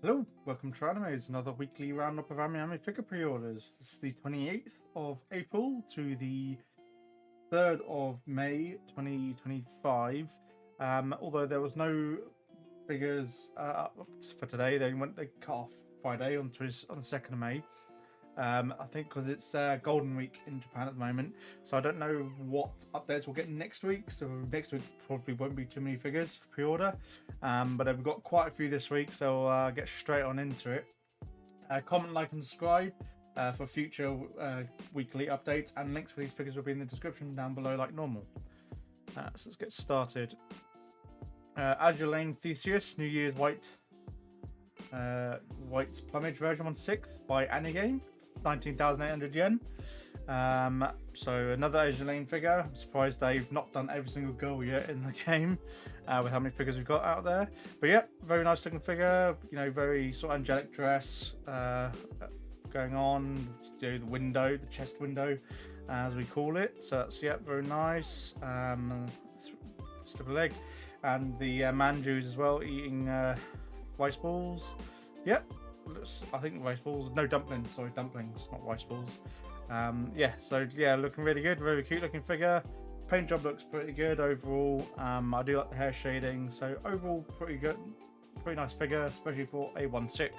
Hello, welcome to Animes, another weekly roundup of anime figure pre-orders. This is the 28th of April to the 3rd of May 2025. Although there was no figures for today, they cut off Friday on the 2nd of May. I think because it's Golden Week in Japan at the moment, so I don't know what updates we'll get next week. So next week probably won't be too many figures for pre-order, but we've got quite a few this week, so I'll get straight on into it. Comment, like, and subscribe for future weekly updates, and links for these figures will be in the description down below like normal. So let's get started. Azure Lane Theseus, New Year's White Plumage version 1/6 by Anigame. 19,800 yen. So another Azure Lane figure. I'm surprised they've not done every single girl yet in the game with how many figures we've got out there. But yeah, very nice looking figure. You know, very sort of angelic dress going on. You know, the window, the chest window, as we call it. So that's very nice. Slip of leg, and the manjus as well, eating rice balls. Yep. I think rice balls, no dumplings, sorry, dumplings, not rice balls. Looking really good, very cute looking figure. Paint job looks pretty good overall. I do like the hair shading, so overall pretty good, pretty nice figure, especially for a 1/6.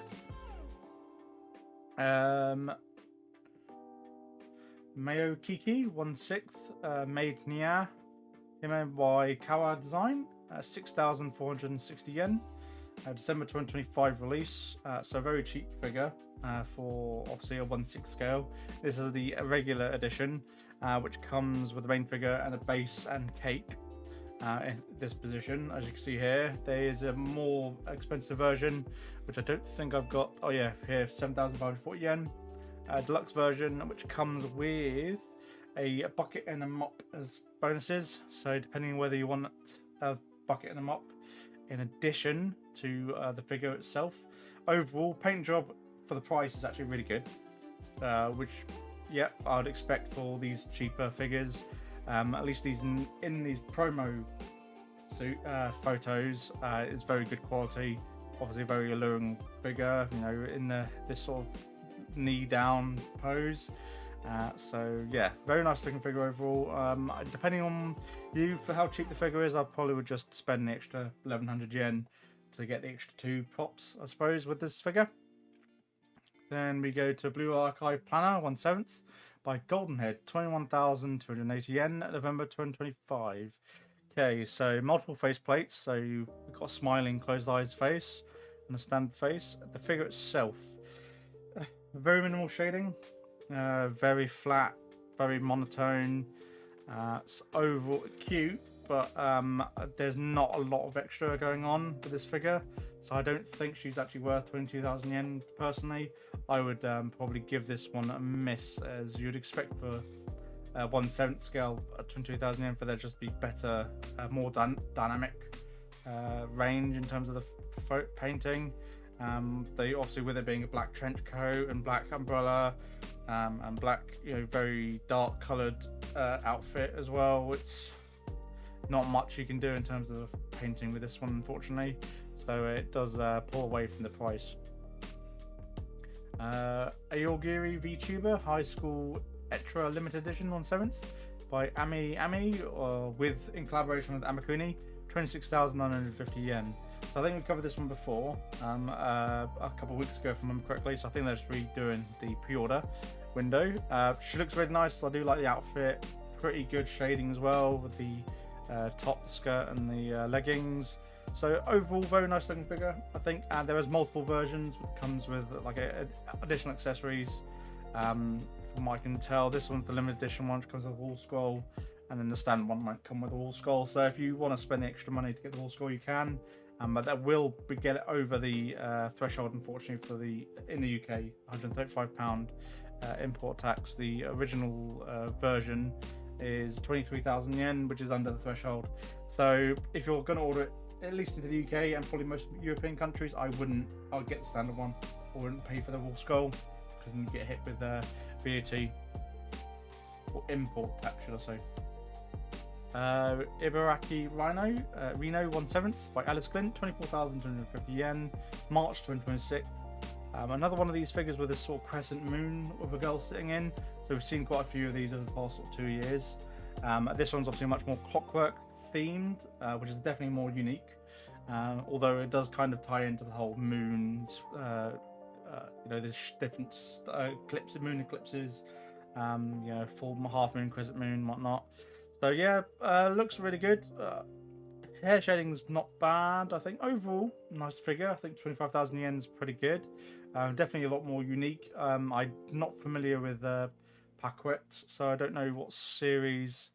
Mayo Kiki 1/6 made Nia, him by Kawa Design, 6,460 yen. December 2025 release, so a very cheap figure for obviously a 1/6 scale. This is the regular edition, which comes with the main figure and a base and cake. In this position, as you can see here, there is a more expensive version, which I don't think I've got. Oh yeah, here 7,540 yen. Deluxe version, which comes with a bucket and a mop as bonuses. So depending on whether you want a bucket and a mop in addition to the figure itself. Overall, paint job for the price is actually really good, which I'd expect for these cheaper figures. At least these in these promo photos is very good quality. Obviously, a very alluring figure. You know, in this sort of knee down pose. Very nice looking figure overall. Depending on you for how cheap the figure is, I probably would just spend the extra 1,100 yen to get the extra 2 props, I suppose, with this figure. Then we go to Blue Archive Planner 1/7 by Goldenhead, 21,280 yen, November 2025. Okay, so multiple face plates. So we've got a smiling, closed eyes face and a standard face. The figure itself, very minimal shading. Very flat, very monotone. It's overall cute, but there's not a lot of extra going on with this figure, so I don't think she's actually worth 22,000 yen personally. I would probably give this one a miss, as you'd expect for 1/7 scale at 22,000 yen for there just be better, more dynamic range in terms of the painting. They obviously, with it being a black trench coat and black umbrella and black, very dark coloured outfit as well. It's not much you can do in terms of painting with this one, unfortunately. So it does pull away from the price. Aogiri VTuber High School Etra Limited Edition 1/7 by Ami with in collaboration with Amakuni, 26,950 yen. So I think we covered this one before, a couple of weeks ago, if I remember correctly. So I think they're just redoing the pre-order window. She looks really nice. I do like the outfit. Pretty good shading as well with the top, skirt, and the leggings. So overall, very nice looking figure, I think. And there is multiple versions, which comes with like additional accessories. From what I can tell, this one's the limited edition one, which comes with a wall scroll, and then the standard one might come with a wall scroll. So if you want to spend the extra money to get the wall scroll, you can. But that will get it over the threshold, unfortunately, for in the UK, £135 import tax. The original version is 23,000 yen, which is under the threshold. So if you're going to order it, at least into the UK and probably most European countries, I would get the standard one. I wouldn't pay for the wall scroll, because then you get hit with VAT or import tax, should I say. Ibaraki Reno 1/7 by Alice Clint, 24,250 yen, March 2026. Another one of these figures with this sort of crescent moon with a girl sitting in. So we've seen quite a few of these over the past sort of 2 years. This one's obviously much more clockwork themed, which is definitely more unique. Although it does kind of tie into the whole moons, there's different moon eclipses, full half moon, crescent moon, whatnot. So yeah, looks really good. Hair shading's not bad, I think. Overall, nice figure. I think 25,000 yen is pretty good. Definitely a lot more unique. I'm not familiar with Paquette, so I don't know what series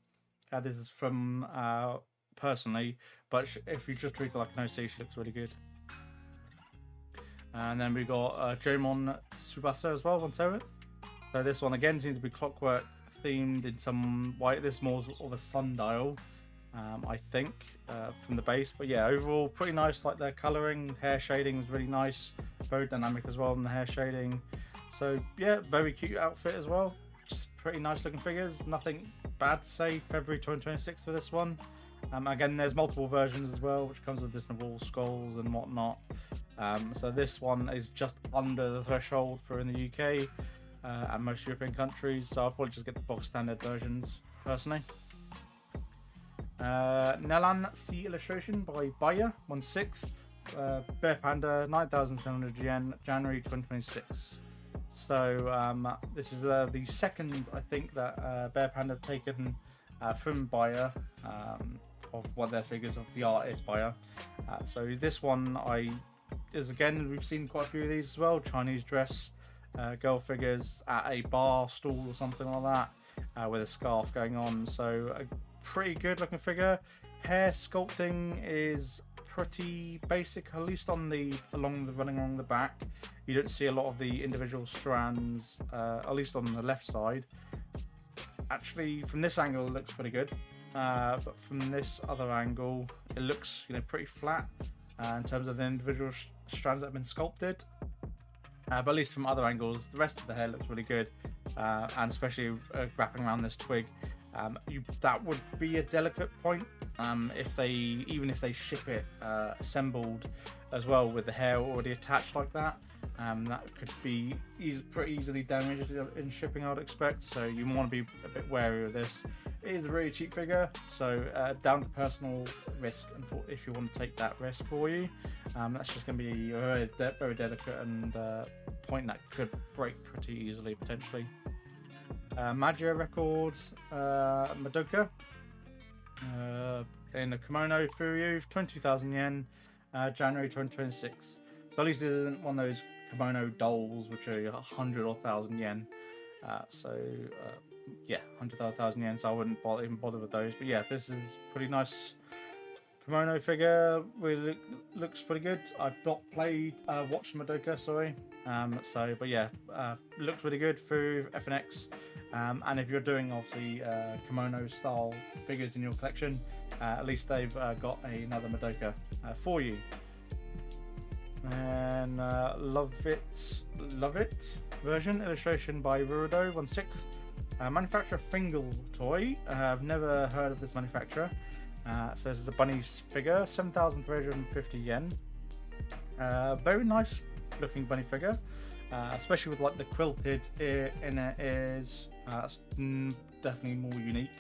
this is from personally. But if you just treat it like an OC, she looks really good. And then we got Jomon Tsubasa as well, 1/7. So this one again seems to be clockwork themed in some white. This more of a sundial, I think, from the base. But yeah, overall pretty nice. Like their colouring, hair shading was really nice, very dynamic as well in the hair shading. So yeah, very cute outfit as well. Just pretty nice looking figures. Nothing bad to say. February 2026 for this one. Again, there's multiple versions as well, which comes with additional skulls and whatnot. So this one is just under the threshold for in the UK and most European countries. So I'll probably just get the box standard versions personally. Nelan Sea illustration by Baya 1/6. Bear Panda 9,700 yen, January 2026. So this is the second, I think, that Bear Panda have taken from Baya of one of their figures of the artist Baya. So this one is again, we've seen quite a few of these as well. Chinese dress girl figures at a bar stall or something like that with a scarf going on. So a pretty good looking figure. Hair sculpting is pretty basic, at least on running along the back. You don't see a lot of the individual strands, at least on the left side. Actually, from this angle, it looks pretty good, but from this other angle, it looks pretty flat in terms of the individual strands that have been sculpted. But at least from other angles, the rest of the hair looks really good, and especially wrapping around this twig. That would be a delicate point even if they ship it assembled as well with the hair already attached like that. That could be pretty easily damaged in shipping, I would expect. So you want to be a bit wary of this. It is a really cheap figure, so down to personal risk. And if you want to take that risk for you, that's just going to be a very delicate and point that could break pretty easily potentially. Magia Records Madoka in a kimono Furyu, 20,000 yen, January 2026. So at least it isn't one of those kimono dolls which are 100 or 1,000 yen. Yeah, 100,000 yen. So I wouldn't even bother with those. But yeah, this is pretty nice kimono figure. Really looks pretty good. I've not watched Madoka, sorry. But yeah, looks really good through FNX. And if you're doing obviously kimono style figures in your collection, at least they've got another Madoka for you. And Love It version, illustration by Rurodo 1/6. Manufacturer Fingal Toy. I've never heard of this manufacturer. So this is a bunny figure, 7,350 yen. Very nice looking bunny figure, especially with like the quilted inner ears. That's definitely more unique.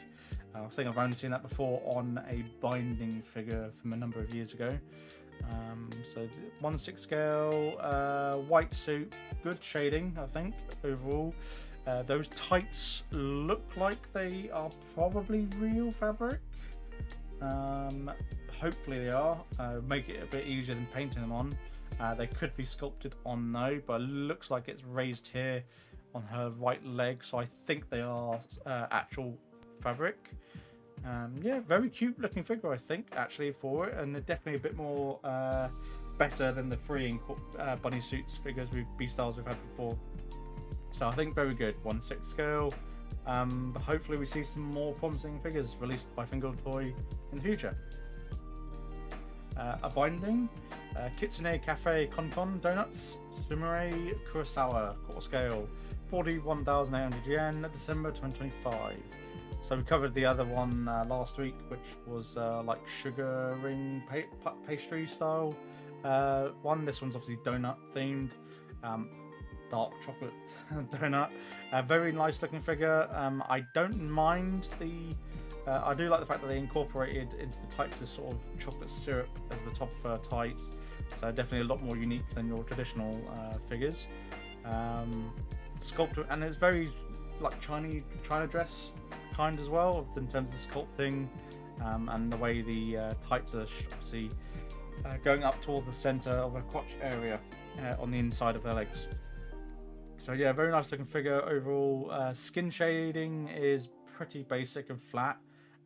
I think I've only seen that before on a binding figure from a number of years ago. So 1/6 scale, white suit, good shading, I think, overall. Those tights look like they are probably real fabric. Hopefully they are. Make it a bit easier than painting them on. They could be sculpted on though, but it looks like it's raised here on her right leg, so I think they are actual fabric. Yeah, very cute looking figure, I think, actually, for it, and they're definitely a bit more better than the freeing bunny suits figures B-styles we've had before. So I think very good. 1/6 scale. Hopefully we see some more promising figures released by Fingal Toy in the future. A binding, Kitsune Cafe Konkon Donuts, Sumire Kurosawa, quarter scale, 41,800 yen, December 2025. So we covered the other one last week, which was like sugar ring pastry style one. This one's obviously donut themed, dark chocolate donut. Very nice looking figure. I don't mind I do like the fact that they incorporated into the tights this sort of chocolate syrup as the top of her tights. So definitely a lot more unique than your traditional figures. Sculpted, and it's very like China dress kind as well in terms of sculpting, and the way the tights are obviously going up towards the center of her crotch area on the inside of her legs. So yeah, very nice looking figure overall. Skin shading is pretty basic and flat,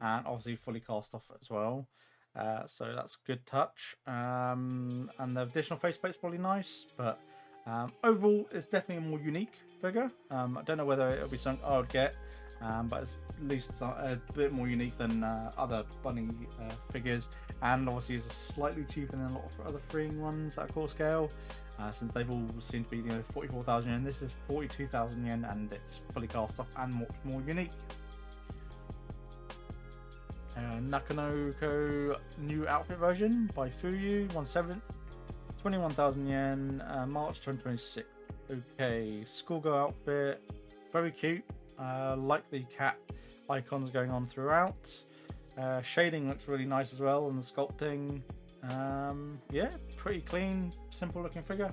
and obviously fully cast off as well. So that's a good touch. And the additional faceplate's probably nice, but overall it's definitely a more unique figure. I don't know whether it'll be something I would get, but it's at least a bit more unique than other bunny figures, and obviously it's slightly cheaper than a lot of other freeing ones at core scale, since they've all seemed to be 44,000 yen. This is 42,000 yen, and it's fully cast off and much more unique. Nakanoko new outfit version by Fuyu, 1/7, 21,000 yen, March 2026. Okay, schoolgirl outfit, very cute. Like the cat icons going on throughout. Shading looks really nice as well, and the sculpting. Yeah, pretty clean, simple looking figure.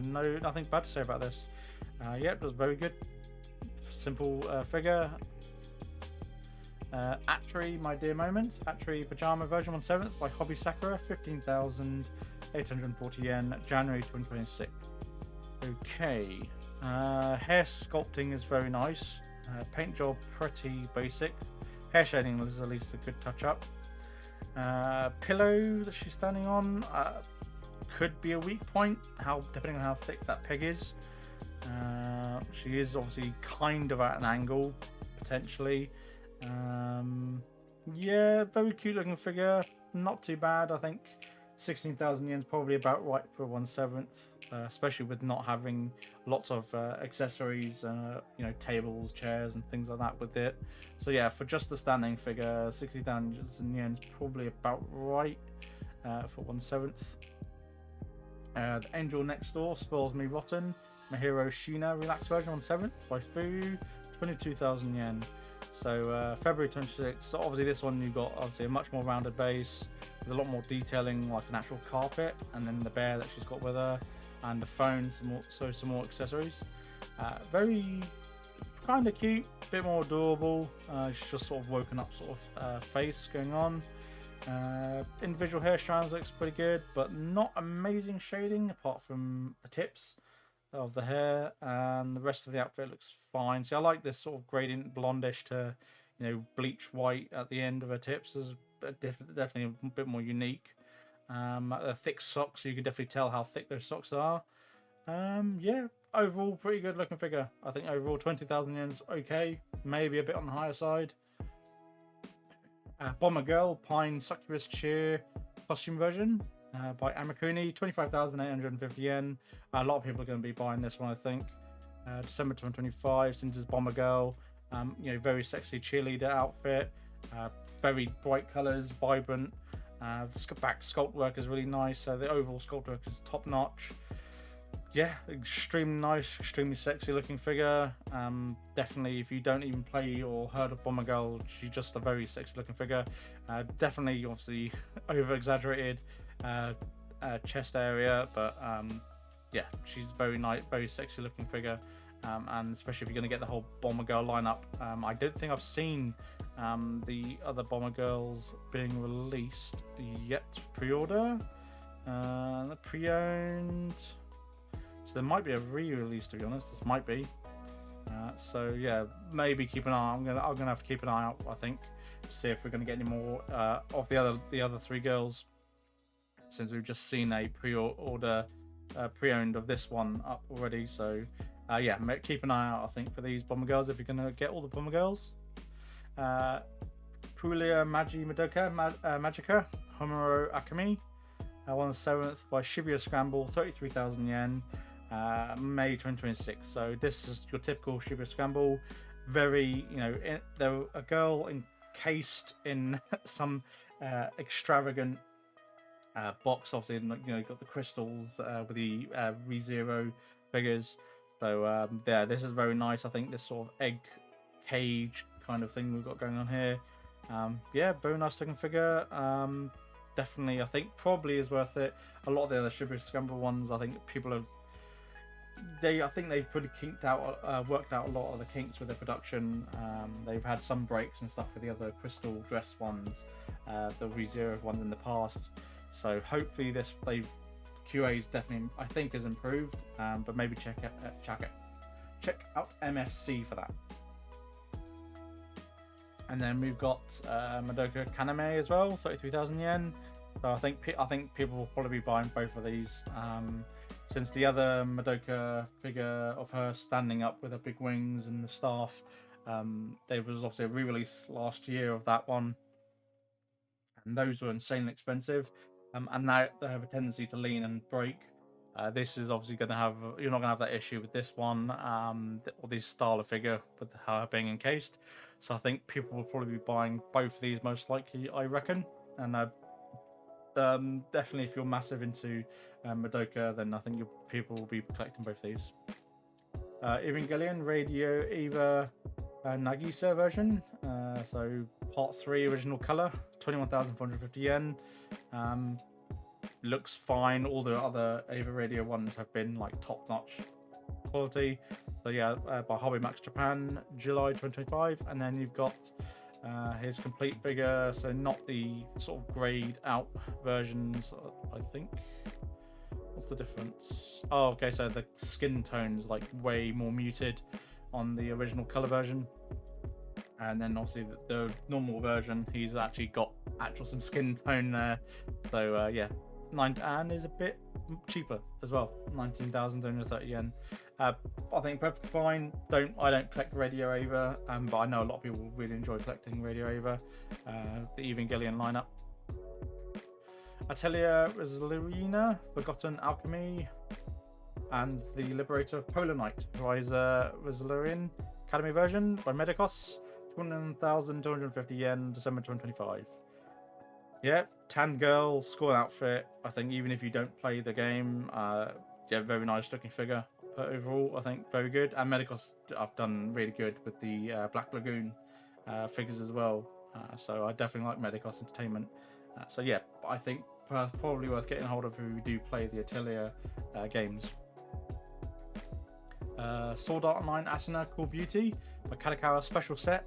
Nothing bad to say about this. Yeah, it was very good, simple figure. Atri, My Dear Moments, Atri Pajama version 1/7 by Hobby Sakura, 15,840 yen, January 2026. Okay, hair sculpting is very nice. Paint job pretty basic. Hair shading is at least a good touch up. Pillow that she's standing on could be a weak point, depending on how thick that peg is. She is obviously kind of at an angle, potentially. Yeah, very cute looking figure. Not too bad, I think. 16,000 yen is probably about right for a 1/7, especially with not having lots of accessories, tables, chairs, and things like that with it. So yeah, for just the standing figure, 60,000 yen is probably about right for 1/7. The Angel Next Door, Spoils Me Rotten, Mahiro Shina Relax version 1/7 by Fu, 22,000 yen. So February 26th. So obviously this one you've got obviously a much more rounded base with a lot more detailing, like an actual carpet, and then the bear that she's got with her, and the phone, some more accessories. Very kind of cute, a bit more adorable. She's just sort of woken up sort of face going on. Individual hair strands looks pretty good, but not amazing shading apart from the tips of the hair, and the rest of the outfit looks fine. See, I like this sort of gradient blondish to bleach white at the end of her tips. Is definitely a bit more unique. The thick socks, so you can definitely tell how thick those socks are. Yeah, overall pretty good looking figure. I think overall 20,000 yen is okay, maybe a bit on the higher side. Bomber Girl Pine Succubus Cheer costume version by Amakuni, 25,850 yen. A lot of people are going to be buying this one, I think. December 2025, since it's Bomber Girl. Very sexy cheerleader outfit. Very bright colours, vibrant. The back sculpt work is really nice. So the overall sculpt work is top notch. Yeah, extremely nice, extremely sexy looking figure. Definitely, if you don't even play or heard of Bomber Girl, she's just a very sexy looking figure. Definitely, obviously, over exaggerated chest area, but yeah, she's very nice, very sexy looking figure. And especially if you're going to get the whole Bomber Girl lineup. I don't think I've seen the other Bomber Girls being released yet. Preorder, the pre-owned. So there might be a re-release, to be honest. This might be. So yeah, maybe keep an eye. I'm gonna have to keep an eye out, I think, to see if we're gonna get any more of the other three girls, since we've just seen a pre-order, pre-owned of this one up already. So yeah, keep an eye out, I think, for these Bomber Girls if you're gonna get all the Bomber Girls. Pulia Magica Homuro Akami, 1/7 by Shibuya Scramble, 33,000 yen. May 2026. So this is your typical Shibuya Scramble, very, you know, there a girl encased in some extravagant box. Obviously, you know, you've got the crystals with the ReZero figures. So yeah, this is very nice. I think this sort of egg cage kind of thing we've got going on here. Yeah, very nice looking figure. Definitely, I think probably is worth it. A lot of the other Shibu Scumber ones, I think people have. I think they've pretty worked out a lot of the kinks with their production. They've had some breaks and stuff with the other crystal dress ones, the ReZero ones in the past. So hopefully QA's definitely, I think, has improved. But maybe check out MFC for that. And then we've got Madoka Kaname as well, 33,000 yen. So I think people will probably be buying both of these. Since the other Madoka figure of her standing up with her big wings and the staff, there was obviously a re-release last year of that one, and those were insanely expensive. And now they have a tendency to lean and break. This is obviously going to have, you're not going to have that issue with this one, or this style of figure with her being encased. So I think people will probably be buying both of these most likely, I reckon. And definitely, if you're massive into Madoka, then I think people will be collecting both of these. Evangelion Radio Eva Nagisa version. So part 3 original color, 21,450 yen. Looks fine. All the other Eva Radio ones have been like top notch quality. So yeah, by Hobby Max Japan, July 2025. And then you've got his complete figure, so not the sort of grayed out versions, I think. What's the difference? Oh, okay, so the skin tone's like way more muted on the original color version. And then obviously the normal version, he's actually got some skin tone there. So yeah, and is a bit cheaper as well, 19,230 yen. I think perfectly fine. I don't collect Radio Ava, but I know a lot of people really enjoy collecting Radio Ava, the Evangelion lineup. Atelier Rosalina, Forgotten Alchemy, and the Liberator of Polar Knight, Rosalarian Academy version by Medicos, 21,250 yen, December 2025. Yeah, tan girl, school outfit. I think even if you don't play the game, yeah, very nice looking figure. But overall, I think very good. And Medicos have done really good with the Black Lagoon figures as well. So I definitely like Medicos Entertainment. So yeah, I think probably worth getting hold of if you do play the Atelier games. Sword Art Online Asuna Cool Beauty by Kadokawa special set,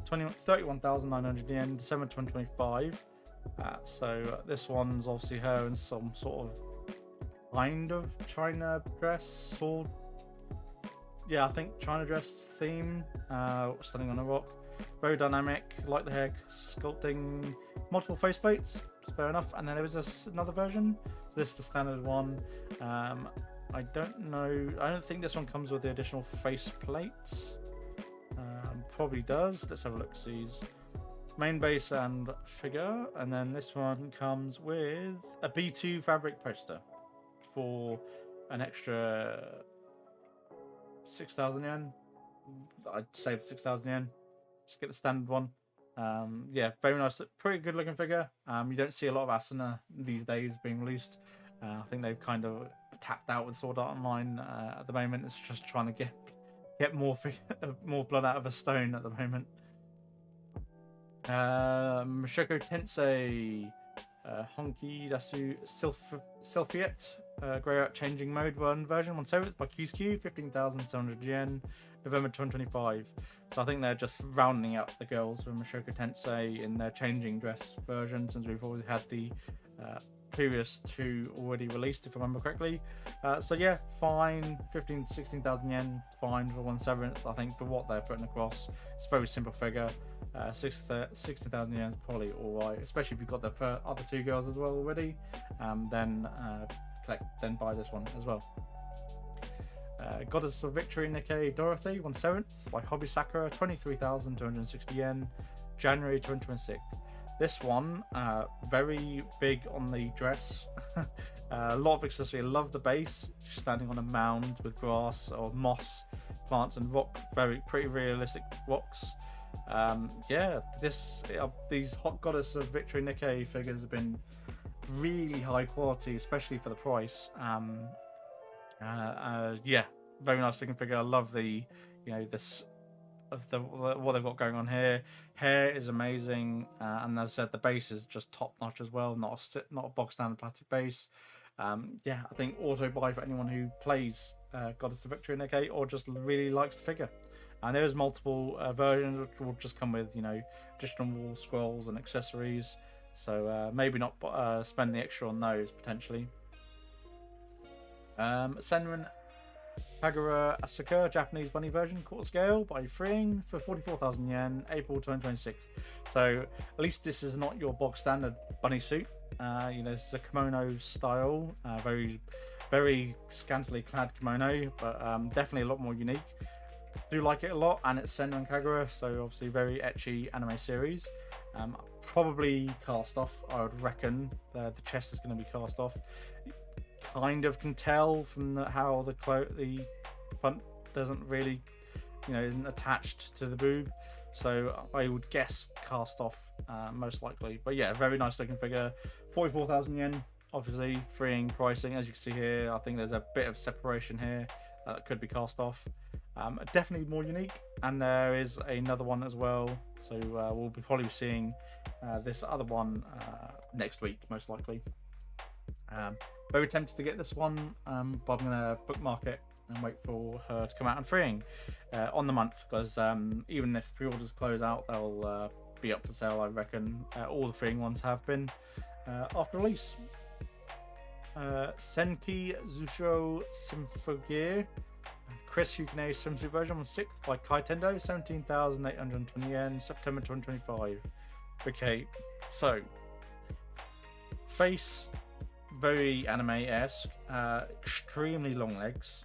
31,900 yen, December 2025. So this one's obviously her in some sort of kind of China dress, sword. Yeah, I think China dress theme. Standing on a rock. Very dynamic, like the hair sculpting, multiple faceplates. Fair enough. And then there was another version. So this is the standard one. I don't know. I don't think this one comes with the additional faceplate. Probably does. Let's have a look. Sees main base and figure, and then this one comes with a B2 fabric poster for an extra 6,000 yen. I'd save 6,000 yen. Just get the standard one. Yeah, very nice, pretty good looking figure. You don't see a lot of Asuna these days being released. I think they've kind of tapped out with Sword Art Online at the moment. It's just trying to get more blood out of a stone at the moment. Mushoku Tensei Honki Dasu Sylphiet Grey Out Changing Mode 1 version 1/7 by QSQ, 15,700 yen, November 2025. So I think they're just rounding up the girls from Mushoku Tensei in their changing dress version, since we've already had the previous two already released, if I remember correctly. So yeah, fine, 15,000 to 16,000 yen, fine for 1/7. I think for what they're putting across, it's a very simple figure. 60,000 yen is probably alright, especially if you've got the other two girls as well already. Then buy this one as well. Goddess of Victory Nikkei Dorothy 1/7 by Hobby Sakura, 23,260 yen, January 2026. This one, very big on the dress. A lot of accessory. I love the base, just standing on a mound with grass or moss plants and rock, very pretty realistic rocks. Yeah, these Hot Goddess of Victory Nikkei figures have been really high quality, especially for the price. Yeah, very nice looking figure. I love the, this of the what they've got going on here. Hair is amazing, and as I said, the base is just top notch as well. Not a box standard plastic base. Yeah, I think auto buy for anyone who plays Goddess of Victory Nikkei or just really likes the figure. And there's multiple versions which will just come with additional wall scrolls and accessories. So maybe not spend the extra on those potentially. Senran Kagura Asuka Japanese bunny version, quarter scale by freeing for 44,000 yen, April 2026. So at least this is not your bog standard bunny suit. This is a kimono style, very, very scantily clad kimono, but definitely a lot more unique. Do like it a lot, and it's Senran Kagura, so obviously very ecchi anime series. Probably cast off, I would reckon. The chest is going to be cast off. Kind of can tell from how the front doesn't really, isn't attached to the boob, so I would guess cast off most likely. But yeah, very nice looking figure. 44,000 yen, obviously freeing pricing. As you can see here, I think there's a bit of separation here that could be cast off. Definitely more unique, and there is another one as well, so we'll be probably seeing this other one next week most likely. Very tempted to get this one, but I'm going to bookmark it and wait for her to come out and freeing on the month, because even if pre-orders close out, they'll be up for sale, I reckon. All the freeing ones have been after release. Senki Zusho Symphogear Chris Yukine swimsuit version on 6th by Kaitendo, 17,820 yen, September 2025. Okay, so face very anime-esque, extremely long legs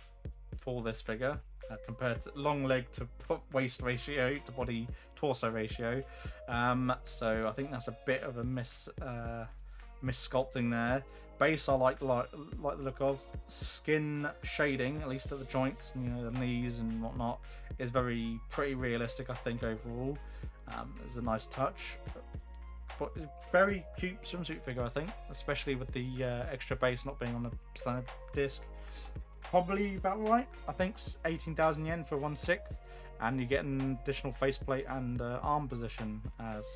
for this figure, compared to long leg to waist ratio to body torso ratio. So I think that's a bit of a miss sculpting there. Base I like the look of. Skin shading, at least at the joints, the knees and whatnot, is pretty realistic, I think, overall. It's a nice touch. But it's very cute swimsuit figure, I think, especially with the extra base not being on the standard disc. Probably about right. I think 18,000 yen for 1/6, and you get an additional faceplate and arm position.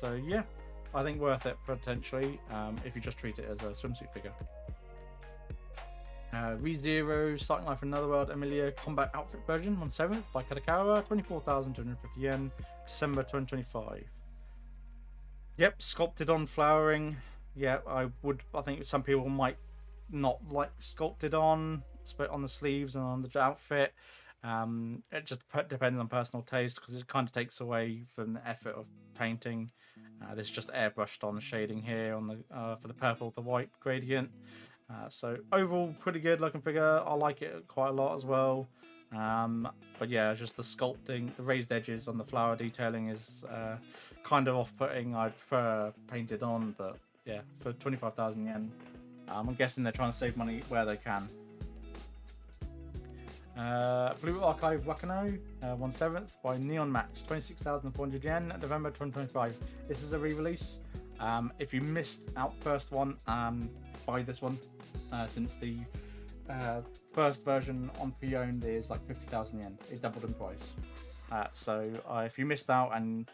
So yeah, I think worth it potentially if you just treat it as a swimsuit figure. ReZero Starting Life in Another World Emilia Combat Outfit version on 7th by Kadakawa, 24,250 yen, December 2025. Yep, sculpted on flowering. Yeah, I think some people might not like sculpted on the sleeves and on the outfit. It just depends on personal taste, because it kind of takes away from the effort of painting. This is just airbrushed on shading here on the for the purple, the white gradient. So overall, pretty good looking figure. I like it quite a lot as well. But yeah, just the sculpting, the raised edges on the flower detailing is kind of off-putting. I prefer painted on, but yeah, for 25,000 yen, I'm guessing they're trying to save money where they can. Blue Archive Wakano, 1/7 by Neon Max, 26,400 yen, November 2025. This is a re-release. If you missed out first one, buy this one, since the first version on pre-owned is like 50,000 yen. It doubled in price. So if you missed out, and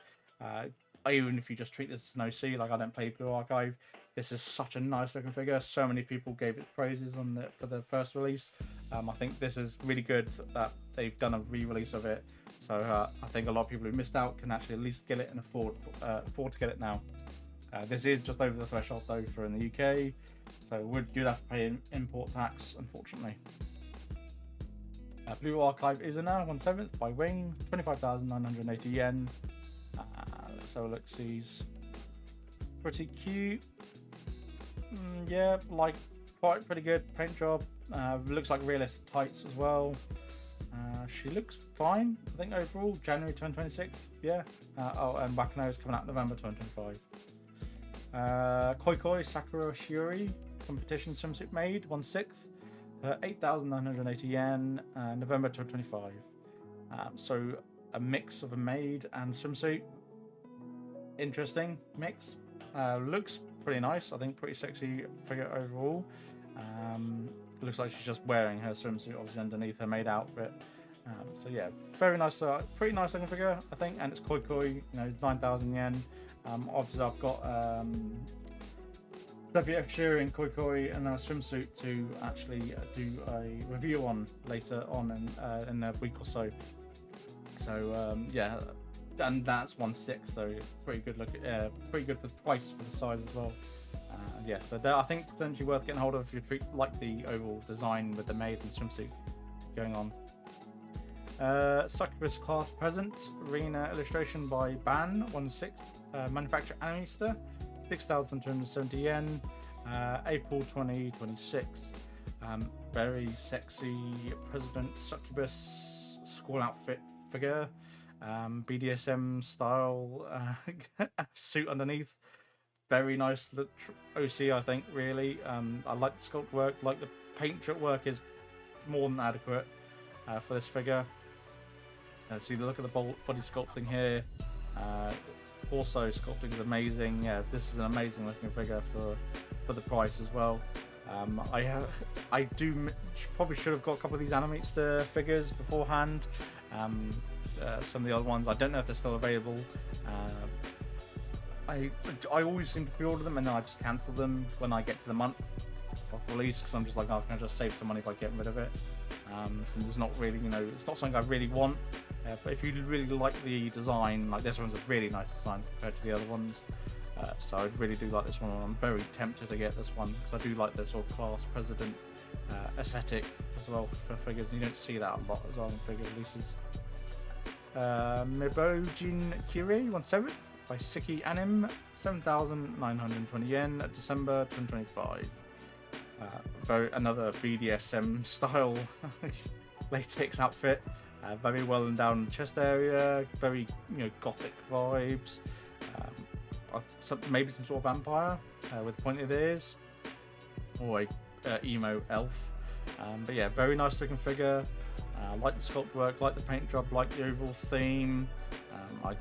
even if you just treat this as an OC, like I don't play Blue Archive, this is such a nice looking figure. So many people gave it praises for the first release. I think this is really good that they've done a re-release of it. So I think a lot of people who missed out can actually at least get it and afford to get it now. This is just over the threshold though for in the UK, so you'd have to pay import tax, unfortunately. Blue Archive Izuna, 1/7 by Wing, 25,980 yen. Let's have a look. Sees pretty cute. Yeah, like quite pretty good paint job. Looks like realistic tights as well. She looks fine, I think, overall. January 2026. Yeah. And Wakano is coming out November 2025. Koi Koi Sakura Shiori competition swimsuit made, 1/6, 8,980 yen, November 2025. So a mix of a maid and swimsuit. Interesting mix. Looks pretty nice. I think pretty sexy figure overall. Looks like she's just wearing her swimsuit obviously underneath her maid outfit. So yeah, very nice, pretty nice looking figure, I think, and it's koi koi, you know, 9,000 yen. Obviously I've got W Shiri in koi koi and a swimsuit to actually do a review on later on in a week or so. So yeah, and that's 1/6, so pretty good look, pretty good for the price for the size as well. Yeah, so I think potentially worth getting hold of if you like the overall design with the maid and swimsuit going on. Succubus class present, arena illustration by Ban 1/6, manufacturer Animista, 6,270 yen, April 2026. Very sexy President Succubus school outfit figure, BDSM style suit underneath. Very nice OC, I think, really. I like the sculpt work, like the paint work is more than adequate for this figure. See the look of the body sculpting here. Also sculpting is amazing. Yeah, this is an amazing looking figure for the price as well. I probably should have got a couple of these Animator figures beforehand. Some of the other ones I don't know if they're still available. I always seem to pre-order them and then I just cancel them when I get to the month of release because I'm just like, oh, can I just save some money by getting rid of it? So there's not really, you know, it's not something I really want. But if you really like the design, like this one's a really nice design compared to the other ones. So I really do like this one. I'm very tempted to get this one because I do like the sort of class president aesthetic as well for figures. And you don't see that a lot as well in figure releases. Mibojin Kiri 1/7 by Siki Anim, 7,920 yen, December 2025. Another BDSM style latex outfit. Very well and down the chest area, very, you know, gothic vibes. Maybe some sort of vampire with pointed ears, or a emo elf. But yeah, very nice looking figure. Like the sculpt work, like the paint job, like the overall theme. I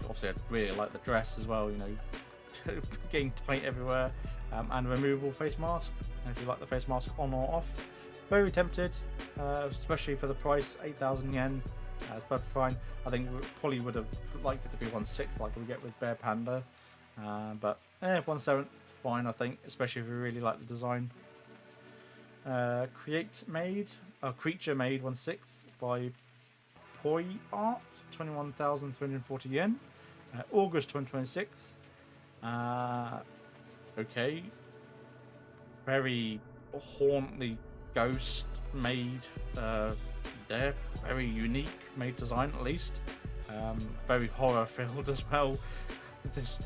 really like the dress as well. You know, getting tight everywhere, and a removable face mask. If you like the face mask on or off, very tempted, especially for the price, 8,000 yen. It's perfectly fine. I think we probably would have liked it to be 1/6 like we get with Bear Panda, but 1/7 fine, I think, especially if you really like the design. Creature Made 1/6 by Poi Art, 21,340 yen, August 2026. Okay, very hauntingly ghost made. There, very unique made design at least. Very horror filled as well. This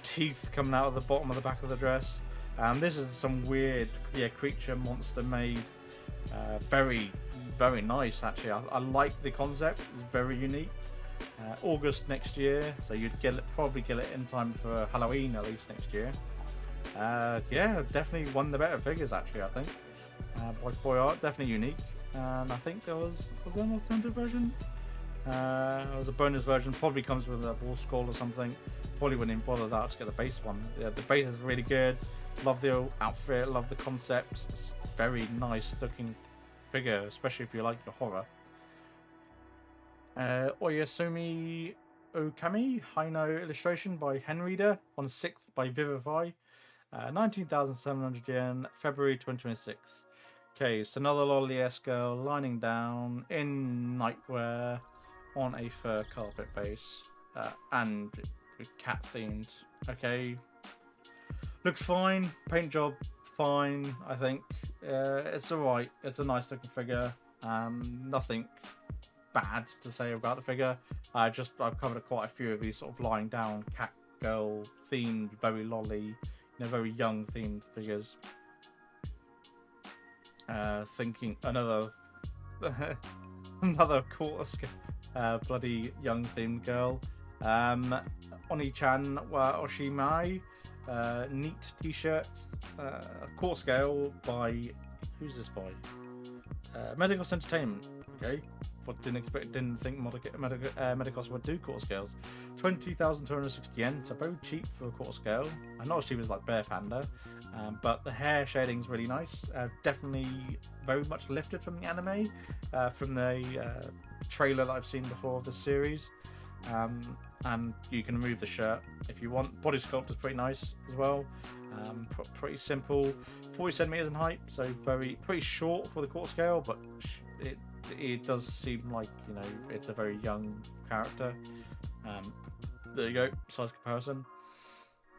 teeth coming out of the bottom of the back of the dress. This is some weird, creature monster made. Very nice actually. I like the concept. It's very unique. August next year, so you'd probably get it in time for Halloween at least next year. Yeah, definitely one of the better figures actually. I think by Boy Art, definitely unique. And I think there was there an alternative version? It was a bonus version. Probably comes with a ball scroll or something. Probably wouldn't even bother that to get the base one. Yeah, the base is really good. Love the outfit. Love the concept. It's very nice looking figure, especially if you like your horror. Oyasumi Okami Haino illustration by Henrieder, 1/6 by Vivify, 19,700 yen, February 2026. Okay, so another lolly-esque girl lying down in nightwear on a fur carpet base, and cat themed. Okay, looks fine. Paint job fine. I think it's alright. It's a nice looking figure. Nothing bad to say about the figure. I've covered quite a few of these sort of lying down cat girl themed, very lolly, very young themed figures. Thinking another quarter scale bloody young themed girl. Oni-chan wa Oshimai, neat t-shirt, quarter scale by, who's this by? Medicals Entertainment. Okay, didn't think Medicos would do quarter scales. 20,260 yen, so very cheap for a quarter scale, and not as cheap as like Bear Panda, but the hair shading is really nice. Definitely very much lifted from the anime, from the trailer that I've seen before of the series. And you can remove the shirt if you want. Body sculpt is pretty nice as well. Pretty simple, 40 centimeters in height, so pretty short for the quarter scale, but it does seem like, you know, it's a very young character. There you go, size comparison.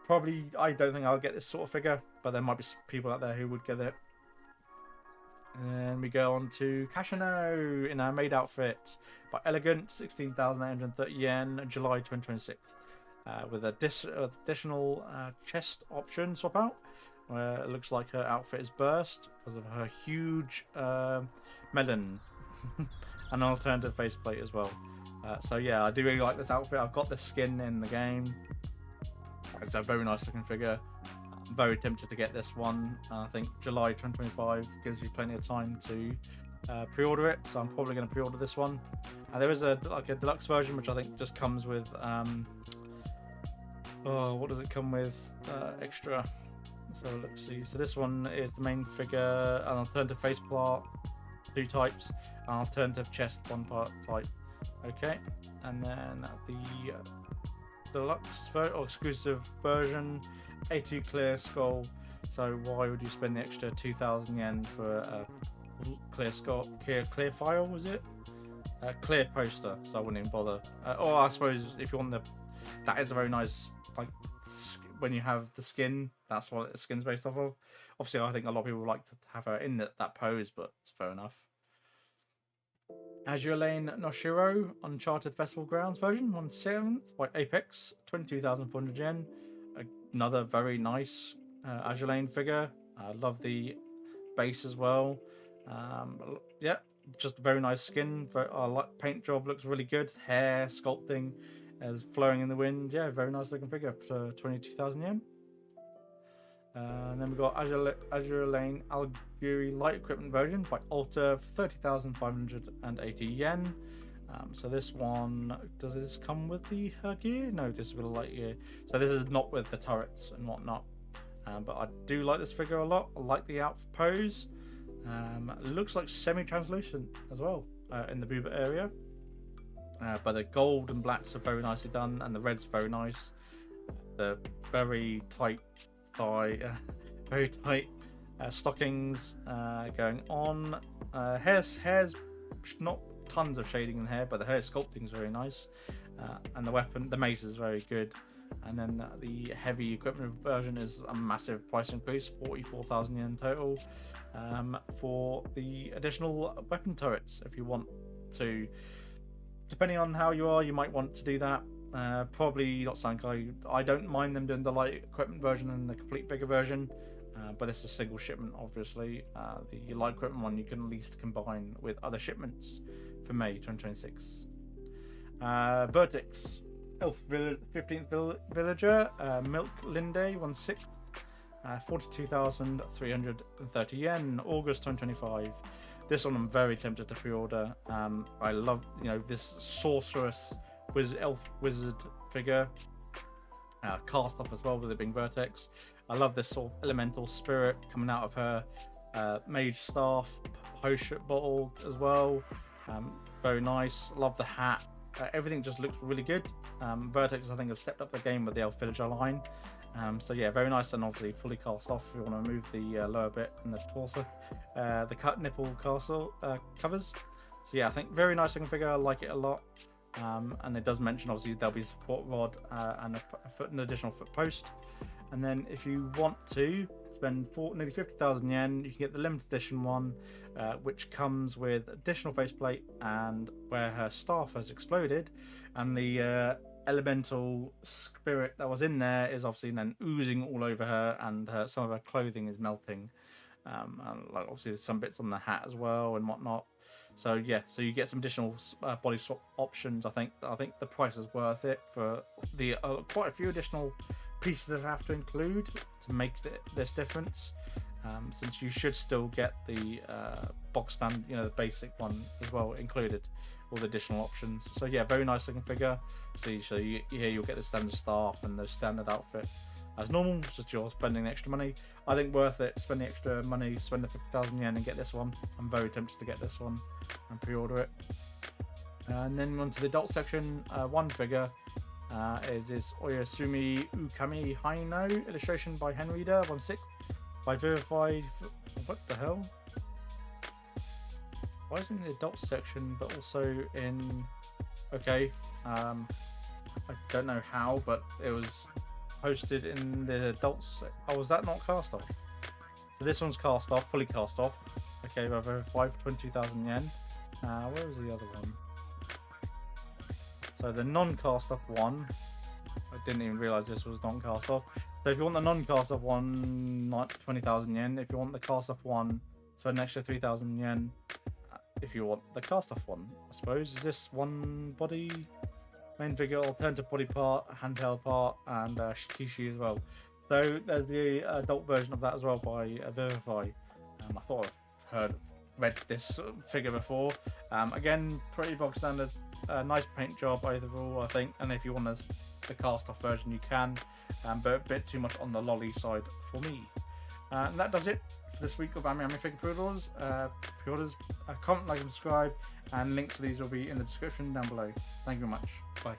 Probably, I don't think I'll get this sort of figure, but there might be people out there who would get it. And we go on to Kashino in our maid outfit by Elegant, 16,830 yen, July 2026. With additional chest option swap out, where it looks like her outfit is burst because of her huge melon and an alternative faceplate as well. So yeah, I do really like this outfit. I've got the skin in the game. It's a very nice looking figure. I'm very tempted to get this one. I think July 2025 gives you plenty of time to pre-order it, so I'm probably going to pre-order this one. There is a deluxe version which I think just comes with what does it come with extra? So let's see. So this one is the main figure, an alternative face part, 2 types, an alternative chest 1 part type. Okay, and then the deluxe or exclusive version, A2 clear skull. So why would you spend the extra 2,000 yen for a clear skull, clear file? Was it a clear poster? So I wouldn't even bother. Or I suppose if you want that is a very nice, like, when you have the skin, that's what the skin's based off of. Obviously, I think a lot of people would like to have her in that pose, but it's fair enough. Azure Lane Noshiro Uncharted Festival Grounds version, 1/7 by Apex, 22,400 yen. Another very nice Azure Lane figure. I love the base as well. Yeah, just very nice skin. Paint job looks really good. Hair sculpting is flowing in the wind. Yeah, very nice looking figure for 22,000 yen. And then we've got Azure Lane Alguri Light Equipment version by Alter for 30,580 yen. So this one, does this come with the gear? No, this is with a light gear. So this is not with the turrets and whatnot. But I do like this figure a lot. I like the out pose. It looks like semi-translucent as well in the boob area. But the gold and blacks are very nicely done, and the reds are very nice. The very tight thigh, very tight stockings going on. Hair's not tons of shading in the hair, but the hair sculpting is very nice. And the mace is very good. And then the heavy equipment version is a massive price increase, 44,000 yen total, for the additional weapon turrets. If you want to, depending on how you are, you might want to do that. Probably not something I don't mind them doing the light equipment version and the complete figure version, but this is a single shipment, obviously. The light equipment one you can at least combine with other shipments for May 2026. Vertex Elf 15th Villager Milk Linde 1/6, 42,330 yen, August 2025. This one I'm very tempted to pre-order. I love, this sorceress elf wizard figure, cast off as well with it being Vertex. I love this sort of elemental spirit coming out of her mage staff potion bottle as well. Very nice. Love the hat. Everything just looks really good. Vertex, I think, have stepped up the game with the elf villager line. So yeah, very nice, and obviously fully cast off if you want to remove the lower bit and the torso, the cut nipple castle covers. So yeah, I think very nice looking figure. I like it a lot. And it does mention obviously there'll be a support rod and an additional foot post. And then if you want to spend nearly 50,000 yen, you can get the limited edition one, which comes with additional faceplate and where her staff has exploded, and the elemental spirit that was in there is obviously then oozing all over her, and some of her clothing is melting. And like obviously there's some bits on the hat as well and whatnot. So yeah, so you get some additional body swap options. I think the price is worth it for the quite a few additional pieces that I have to include to make this difference. since you should still get the box stand, the basic one as well included, all the additional options. So yeah, very nice looking figure. So here you'll get the standard staff and the standard outfit as normal, just you're spending extra money. I think worth it, spend the extra money, spend the 50,000 yen and get this one. I'm very tempted to get this one and pre-order it. And then on to the adult section. One figure is this Oyasumi Ukami Haino, illustration by Henrietta, 1/6 by Verified. What the hell? Why is it in the adult section but also in... Okay, I don't know how, but it was posted in the adults. Oh, was that not cast off? So this one's cast off, fully cast off. Okay, by Verified, 20,000 yen. Where was the other one? So the non-cast off one, I didn't even realise this was non-cast off. So if you want the non-cast off one, like 20,000 yen. If you want the cast off one, spend an extra 3,000 yen. If you want the cast off one, I suppose. Is this one body, main figure, alternative body part, handheld part, and Shikishi as well. So there's the adult version of that as well by Verify. I thought I've read this figure before. Again, pretty bog standard. Nice paint job overall, I think. And if you want the cast off version, you can, but a bit too much on the lolly side for me. And that does it for this week of Ami figure pre-orders. Comment, like, and subscribe, and links to these will be in the description down below. Thank you very much. Bye.